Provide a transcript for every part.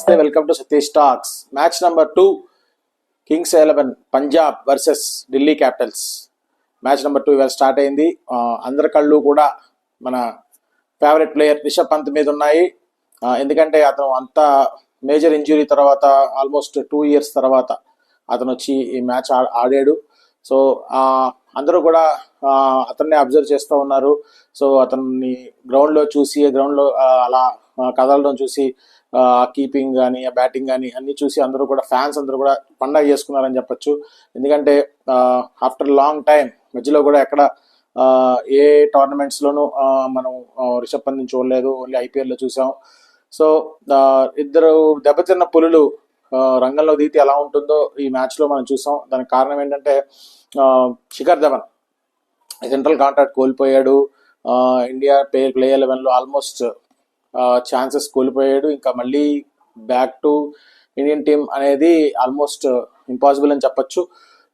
నమస్తే, welcome to Satish talks. Match number 2 Kings 11 Punjab versus Delhi Capitals. Match number 2 ఇవాళ start అయింది. అందరి కళ్ళు కూడా మన ఫేవరెట్ ప్లేయర్ రిషబ్ పంత్ మీద ఉన్నాయి. ఎందుకంటే అతను అంత మేజర్ ఇంజురీ తర్వాత ఆల్మోస్ట్ 2 years తర్వాత అతను వచ్చి ఈ మ్యాచ్ ఆడాడు. సో అందరూ కూడా అతన్ని అబ్జర్వ్ చేస్తూ ఉన్నారు. సో అతన్ని గ్రౌండ్లో చూసి గ్రౌండ్లో అలా కదలడం చూసి కీపింగ్ కానీ బ్యాటింగ్ కానీ అన్ని చూసి అందరూ కూడా ఫ్యాన్స్ అందరూ కూడా పండగ చేసుకున్నారని చెప్పొచ్చు. ఎందుకంటే ఆఫ్టర్ లాంగ్ టైం మధ్యలో కూడా ఎక్కడ ఏ టోర్నమెంట్స్లోనూ మనం రిషబ్ పంత్ని చూడలేదు, ఓన్లీ ఐపీఎల్లో చూసాం. సో ఇద్దరు దెబ్బతిన్న పులులు రంగంలో దిగితే ఎలా ఉంటుందో ఈ మ్యాచ్లో మనం చూసాం. దానికి కారణం ఏంటంటే శిఖర్ ధవన్ సెంట్రల్ కాంట్రాక్ట్ కోల్పోయాడు. ఇండియా ప్లే 11లో ఆల్మోస్ట్ ఛాన్సెస్ కోల్పోయాడు. ఇంకా మళ్ళీ బ్యాక్ టు ఇండియన్ టీమ్ అనేది ఆల్మోస్ట్ ఇంపాసిబుల్ అని చెప్పచ్చు.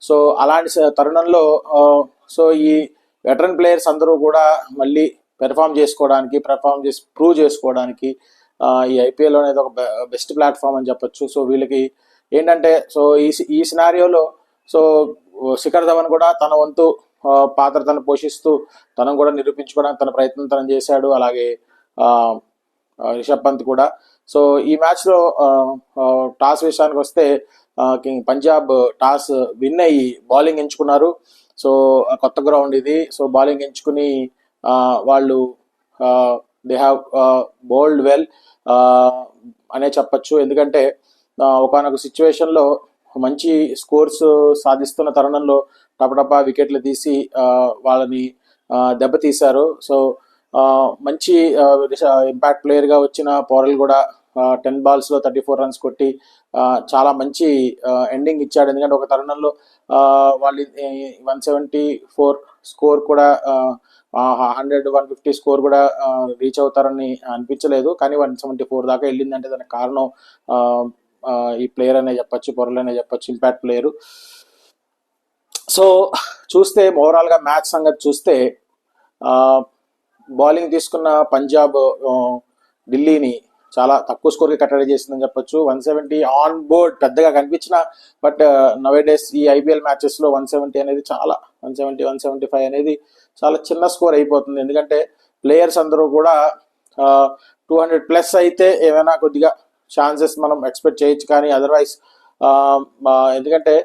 సో అలాంటి తరుణంలో సో ఈ వెటరన్ ప్లేయర్స్ అందరూ కూడా మళ్ళీ పెర్ఫామ్ చేసి ప్రూవ్ చేసుకోవడానికి ఈ ఐపీఎల్ అనేది ఒక బెస్ట్ ప్లాట్ఫామ్ అని చెప్పొచ్చు. సో వీళ్ళకి ఏంటంటే సో ఈ సినారియోలో సో శిఖర్ ధవన్ కూడా తన వంతు పాత్రతను పోషిస్తూ తను కూడా నిరూపించుకోవడానికి తన ప్రయత్నం తను చేశాడు. అలాగే రిషబ్ పంత్ కూడా. సో ఈ మ్యాచ్లో టాస్ విషయానికి వస్తే పంజాబ్ టాస్ విన్ అయ్యి బౌలింగ్ ఎంచుకున్నారు. సో కొత్త గ్రౌండ్ ఇది. సో బౌలింగ్ ఎంచుకుని వాళ్ళు దే హ్యావ్ బౌల్డ్ వెల్ అనే చెప్పచ్చు. ఎందుకంటే ఒకనొక సిచ్యువేషన్లో మంచి స్కోర్స్ సాధిస్తున్న తరుణంలో టపటపా వికెట్లు తీసి వాళ్ళని దెబ్బతీశారు. సో మంచి ఇంపాక్ట్ ప్లేయర్గా వచ్చిన పౌరల్ కూడా 10 balls 34 runs కొట్టి చాలా మంచి ఎండింగ్ ఇచ్చాడు. ఎందుకంటే ఒక తరుణంలో వాళ్ళు 174 స్కోర్ కూడా 100-150 స్కోర్ కూడా రీచ్ అవుతారని అనిపించలేదు. కానీ 174 దాకా వెళ్ళిందంటే దానికి కారణం ఈ ప్లేయర్ అనే చెప్పచ్చు, పౌరల్ అనే చెప్పచ్చు, ఇంపాక్ట్ ప్లేయరు. సో చూస్తే ఓవరాల్గా మ్యాచ్ సంగతి చూస్తే బౌలింగ్ తీసుకున్న పంజాబ్ ఢిల్లీని చాలా తక్కువ స్కోర్కి కట్టడి చేసిందని చెప్పొచ్చు. 170 ఆన్ బోర్డ్ పెద్దగా కనిపించిన, బట్ నవేడేస్ ఈ ఐపీఎల్ మ్యాచెస్లో 170 అనేది చాలా 170-175 అనేది చాలా చిన్న స్కోర్ అయిపోతుంది. ఎందుకంటే ప్లేయర్స్ అందరూ కూడా 200+ అయితే ఏమైనా కొద్దిగా ఛాన్సెస్ మనం ఎక్స్పెక్ట్ చేయొచ్చు. కానీ అదర్వైజ్ ఎందుకంటే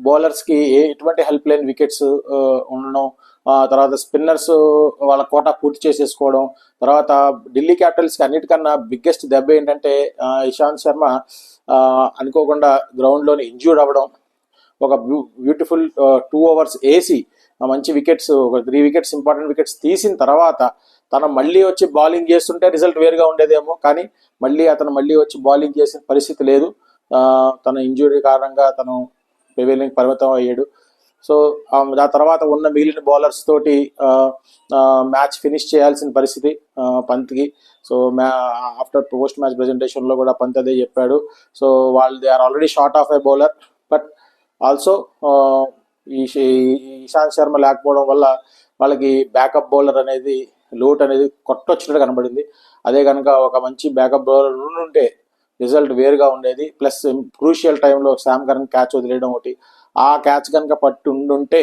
బౌలర్స్కి ఎటువంటి హెల్ప్ లేని వికెట్స్ ఉండడం, తర్వాత స్పిన్నర్స్ వాళ్ళ కోటా పూర్తి చేసేసుకోవడం, తర్వాత ఢిల్లీ క్యాపిటల్స్కి అన్నిటికన్నా బిగ్గెస్ట్ దెబ్బ ఏంటంటే ఇషాంత్ శర్మ అనుకోకుండా గ్రౌండ్లోని ఇంజ్యూర్డ్ అవ్వడం. ఒక బ్యూటిఫుల్ 2 overs వేసి మంచి వికెట్స్, ఒక 3 wickets ఇంపార్టెంట్ వికెట్స్ తీసిన తర్వాత తను మళ్ళీ వచ్చి బౌలింగ్ చేస్తుంటే రిజల్ట్ వేరుగా ఉండేదేమో. కానీ అతను మళ్ళీ వచ్చి బౌలింగ్ చేసిన పరిస్థితి లేదు. తన ఇంజ్యూరీ కారణంగా తను పెవిలియన్కి పరిమితం అయ్యాడు. సో ఆ తర్వాత ఉన్న మిగిలిన బౌలర్స్ తోటి మ్యాచ్ ఫినిష్ చేయాల్సిన పరిస్థితి పంత్కి. సో ఆఫ్టర్ పోస్ట్ మ్యాచ్ ప్రెజెంటేషన్లో కూడా పంత్ అదే చెప్పాడు. So they are already short of a bowler, but also ఈ ఇషాంత్ శర్మ లేకపోవడం వల్ల వాళ్ళకి బ్యాకప్ బౌలర్ అనేది లోట్ అనేది కొట్టొచ్చినట్టు కనబడింది. అదే కనుక ఒక మంచి బ్యాకప్ బౌలర్ ఉంటే రిజల్ట్ వేరుగా ఉండేది. ప్లస్ క్రూషియల్ టైంలో శామ్ కరణ్ క్యాచ్ వదిలేయడం ఒకటి, ఆ క్యాచ్ కనుక పట్టి ఉండుంటే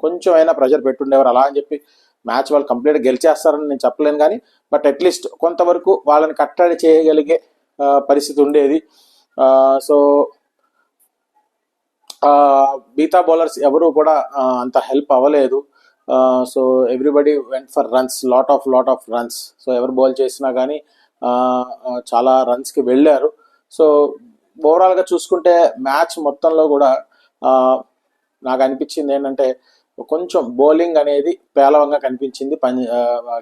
కొంచెం అయినా ప్రెషర్ పెట్టుండేవారు. అలా అని చెప్పి మ్యాచ్ వాళ్ళు కంప్లీట్గా గెలిచేస్తారని నేను చెప్పలేను, కానీ బట్ అట్లీస్ట్ కొంతవరకు వాళ్ళని కట్టడి చేయగలిగే పరిస్థితి ఉండేది. సో మిగతా బౌలర్స్ ఎవరు కూడా అంత హెల్ప్ అవ్వలేదు. So everybody went for runs, lot of runs. So ఎవరు బౌల్ చేసినా కానీ చాలా రన్స్కి వెళ్ళారు. సో ఓవరాల్గా చూసుకుంటే మ్యాచ్ మొత్తంలో కూడా నాకు అనిపించింది ఏంటంటే కొంచెం బౌలింగ్ అనేది పేలవంగా కనిపించింది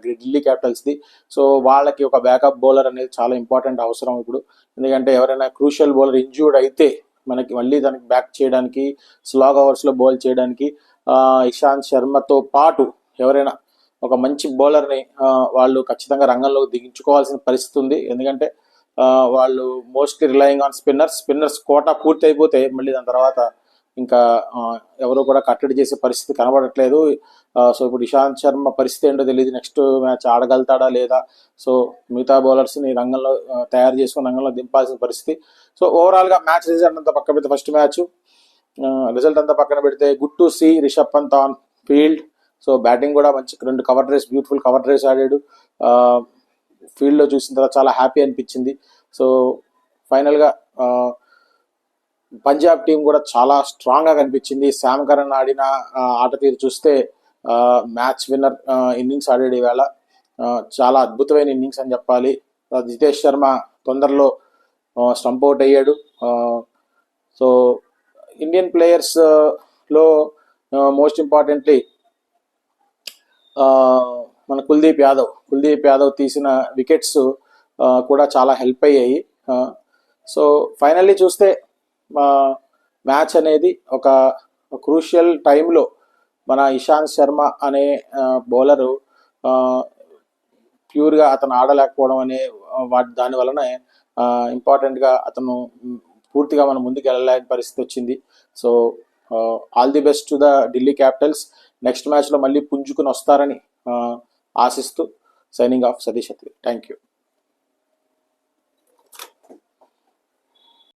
ఢిల్లీ క్యాపిటల్స్ది. సో వాళ్ళకి ఒక బ్యాకప్ బౌలర్ అనేది చాలా ఇంపార్టెంట్ అవసరం ఇప్పుడు. ఎందుకంటే ఎవరైనా క్రూషియల్ బౌలర్ ఇంజ్యూర్డ్ అయితే మనకి మళ్ళీ దానికి బ్యాక్ చేయడానికి, స్లాగ్ అవర్స్లో బౌల్ చేయడానికి ఇషాంత్ శర్మతో పాటు ఎవరైనా ఒక మంచి బౌలర్ని వాళ్ళు ఖచ్చితంగా రంగంలోకి దిగించుకోవాల్సిన పరిస్థితి ఉంది. ఎందుకంటే వాళ్ళు mostly relying on spinners quota పూర్తి అయిపోతే మళ్ళీ దాని తర్వాత ఇంకా ఎవరు కూడా కట్టడి చేసే పరిస్థితి కనబడట్లేదు. సో ఇప్పుడు ఇషాంత్ శర్మ పరిస్థితి ఏంటో తెలియదు, నెక్స్ట్ మ్యాచ్ ఆడగలుగుతాడా లేదా. సో మిగతా బౌలర్స్ని రంగంలో తయారు చేసుకుని రంగంలో దింపాల్సిన పరిస్థితి. సో ఓవరాల్గా మ్యాచ్ రిజల్ట్ అంతా పక్కన పెడితే, ఫస్ట్ మ్యాచ్ రిజల్ట్ అంతా పక్కన పెడితే good to see Rishabh Pant on field. So batting కూడా మంచి 2 cover drives, beautiful cover drives ఆడాడు. ఫీల్డ్లో చూసిన తర్వాత చాలా హ్యాపీ అనిపించింది. సో ఫైనల్గా పంజాబ్ టీం కూడా చాలా స్ట్రాంగ్గా కనిపించింది. శామ్ కరణ్ ఆడిన ఆట తీరు చూస్తే మ్యాచ్ విన్నర్ ఇన్నింగ్స్ ఆడాడు ఈవేళ. చాలా అద్భుతమైన ఇన్నింగ్స్ అని చెప్పాలి. జితేష్ శర్మ తొందరలో స్టంప్ అవుట్ అయ్యాడు. సో ఇండియన్ ప్లేయర్స్లో మోస్ట్ ఇంపార్టెంట్లీ మన కుల్దీప్ యాదవ్ తీసిన వికెట్స్ కూడా చాలా హెల్ప్ అయ్యాయి. సో ఫైనల్లీ చూస్తే మ్యాచ్ అనేది ఒక క్రూషియల్ టైంలో మన ఇషాంత్ శర్మ అనే బౌలరు ప్యూర్గా అతను ఆడలేకపోవడం అనే దాని వలన ఇంపార్టెంట్గా అతను పూర్తిగా మనం ముందుకు వెళ్ళలేని పరిస్థితి వచ్చింది. So all the best to the Delhi Capitals. Next మ్యాచ్లో మళ్ళీ పుంజుకుని వస్తారని ఆశిస్తూ signing off Satish Atri. Thank you.